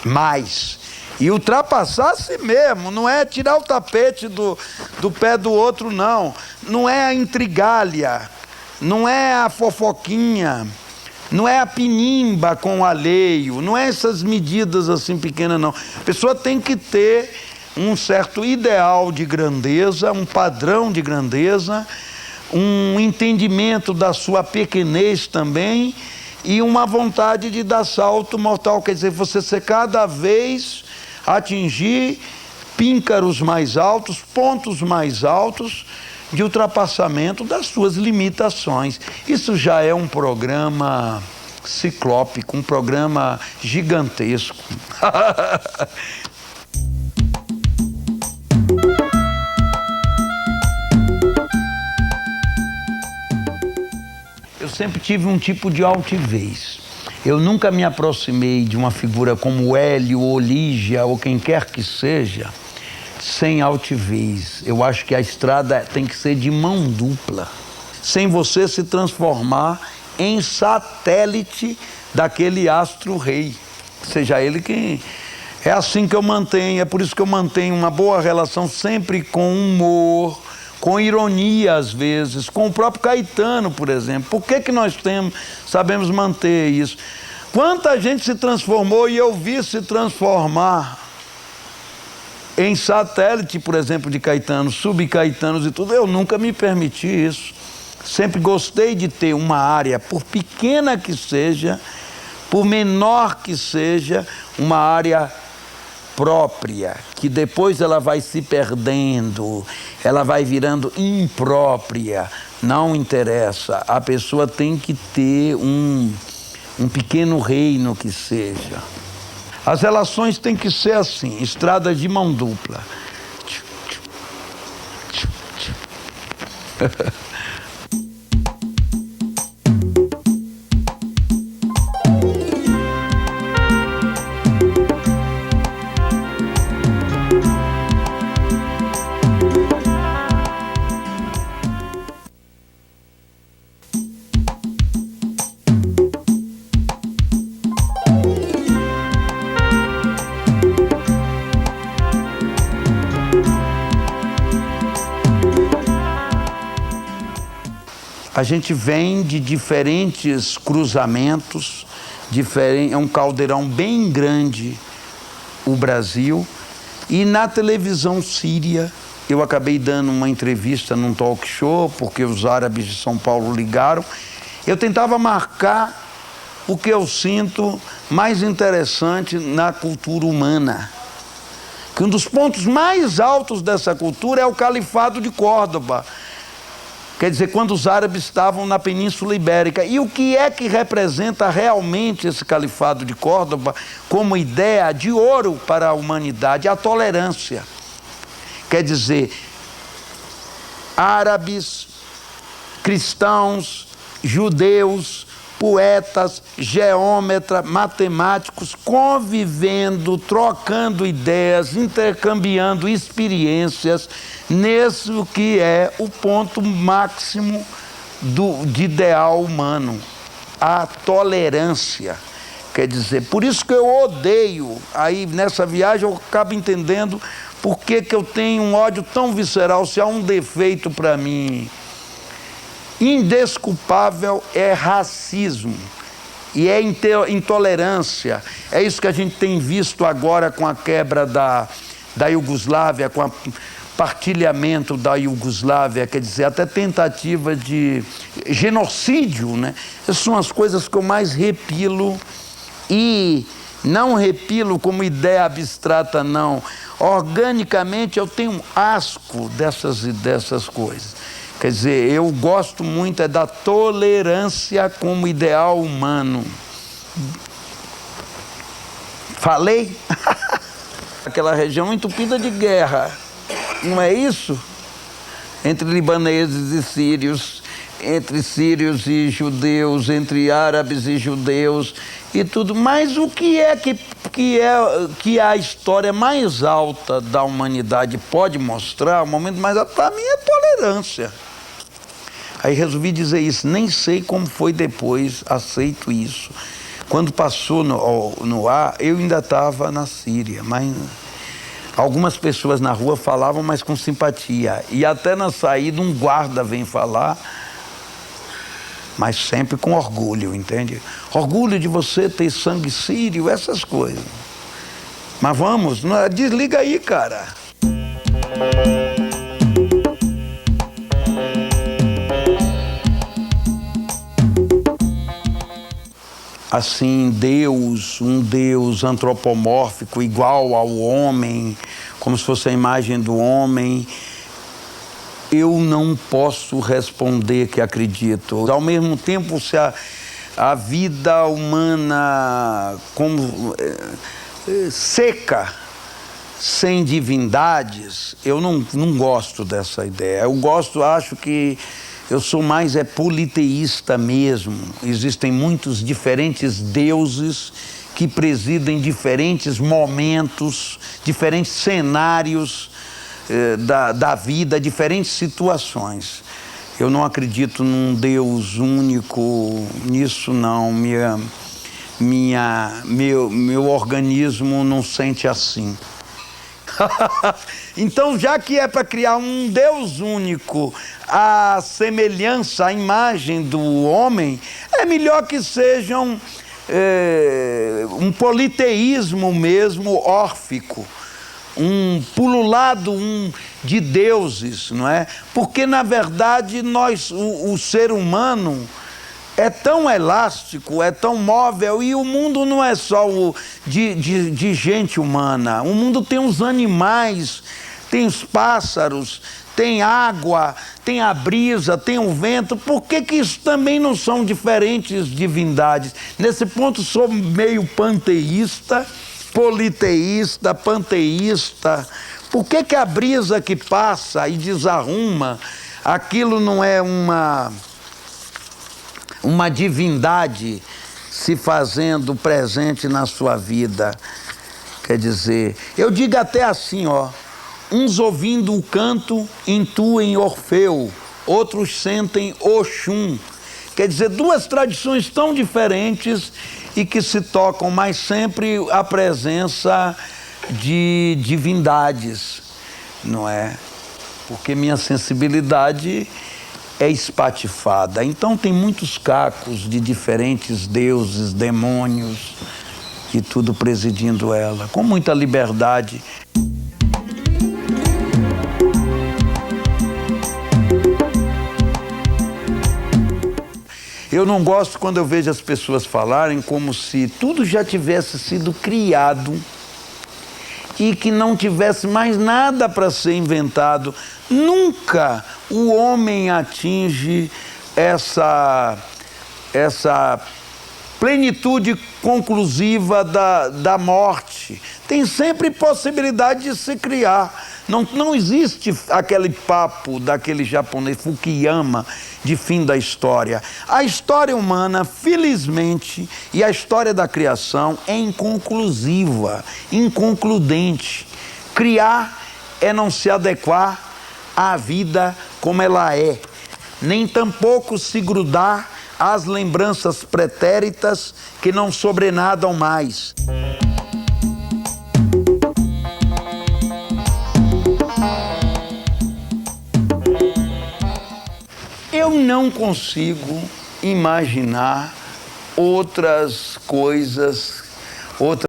mais. E ultrapassar a si mesmo, não é tirar o tapete do pé do outro, não. Não é a intrigalha, não é a fofoquinha, não é a pinimba com o alheio, não é essas medidas assim pequenas, não. A pessoa tem que ter um certo ideal de grandeza, um padrão de grandeza, um entendimento da sua pequenez também e uma vontade de dar salto mortal, quer dizer, você ser cada vez atingir píncaros mais altos, pontos mais altos de ultrapassamento das suas limitações. Isso já é um programa ciclópico, um programa gigantesco. Eu sempre tive um tipo de altivez. Eu nunca me aproximei de uma figura como Hélio ou Lígia ou quem quer que seja sem altivez. Eu acho que a estrada tem que ser de mão dupla, sem você se transformar em satélite daquele astro-rei, seja ele quem... É assim que eu mantenho, é por isso que eu mantenho uma boa relação sempre com humor, com ironia às vezes, com o próprio Caetano, por exemplo. Por que nós sabemos manter isso? Quanta gente se transformou e eu vi se transformar em satélite, por exemplo, de Caetano, subcaetanos e tudo. Eu nunca me permiti isso. Sempre gostei de ter uma área, por pequena que seja, por menor que seja, uma área própria, que depois ela vai se perdendo, ela vai virando imprópria. Não interessa, a pessoa tem que ter um pequeno reino que seja. As relações têm que ser assim, estrada de mão dupla. A gente vem de diferentes cruzamentos, é um caldeirão bem grande o Brasil. E na televisão síria, eu acabei dando uma entrevista num talk show, porque os árabes de São Paulo ligaram. Eu tentava marcar o que eu sinto mais interessante na cultura humana. Que um dos pontos mais altos dessa cultura é o Califado de Córdoba. Quer dizer, quando os árabes estavam na Península Ibérica. E o que é que representa realmente esse Califado de Córdoba como ideia de ouro para a humanidade? A tolerância. Quer dizer, árabes, cristãos, judeus, poetas, geômetras, matemáticos, convivendo, trocando ideias, intercambiando experiências, nesse que é o ponto máximo de ideal humano, a tolerância. Quer dizer, por isso que eu odeio, aí nessa viagem eu acabo entendendo por que eu tenho um ódio tão visceral, se há um defeito para mim indesculpável é racismo e é intolerância. É isso que a gente tem visto agora com a quebra da Iugoslávia, com o partilhamento da Iugoslávia, quer dizer, até tentativa de genocídio, né? Essas são as coisas que eu mais repilo, e não repilo como ideia abstrata, não. Organicamente eu tenho asco dessas coisas. Quer dizer, eu gosto muito da tolerância como ideal humano. Falei? Aquela região entupida de guerra, não é isso? Entre libaneses e sírios, entre sírios e judeus, entre árabes e judeus e tudo. Mas o que é a história mais alta da humanidade pode mostrar, o momento mais alto para mim é tolerância. Aí resolvi dizer isso, nem sei como foi depois, aceito isso. Quando passou no ar, eu ainda estava na Síria, mas algumas pessoas na rua falavam, mas com simpatia. E até na saída um guarda vem falar, mas sempre com orgulho, entende? Orgulho de você ter sangue sírio, essas coisas. Mas vamos, desliga aí, cara. Assim, Deus, um Deus antropomórfico, igual ao homem, como se fosse a imagem do homem, eu não posso responder que acredito. Ao mesmo tempo, se a vida humana como seca, sem divindades, eu não gosto dessa ideia. Acho que eu sou mais politeísta mesmo. Existem muitos diferentes deuses que presidem diferentes momentos, diferentes cenários da vida, diferentes situações. Eu não acredito num Deus único, nisso não. Meu organismo não sente assim. Então, já que é para criar um Deus único, a semelhança, a imagem do homem, é melhor que sejam um politeísmo mesmo, órfico, um pululado de deuses, não é? Porque, na verdade, o ser humano é tão elástico, é tão móvel, e o mundo não é só de gente humana. O mundo tem os animais, tem os pássaros, tem água, tem a brisa, tem o vento. Por que isso também não são diferentes divindades? Nesse ponto sou meio panteísta, politeísta, panteísta. Por que a brisa que passa e desarruma, aquilo não é uma divindade se fazendo presente na sua vida? Quer dizer, eu digo até assim, uns ouvindo o canto intuem Orfeu, outros sentem Oxum. Quer dizer, duas tradições tão diferentes e que se tocam, mas sempre a presença de divindades, não é? Porque minha sensibilidade é espatifada. Então tem muitos cacos de diferentes deuses, demônios, e tudo presidindo ela, com muita liberdade. Eu não gosto quando eu vejo as pessoas falarem como se tudo já tivesse sido criado e que não tivesse mais nada para ser inventado. Nunca o homem atinge essa plenitude conclusiva da morte. Tem sempre possibilidade de se criar. Não existe aquele papo daquele japonês Fukuyama de fim da história. A história humana, felizmente, e a história da criação é inconclusiva, inconcludente. Criar é não se adequar à vida como ela é, nem tampouco se grudar às lembranças pretéritas que não sobrenadam mais. Eu não consigo imaginar outras coisas, outras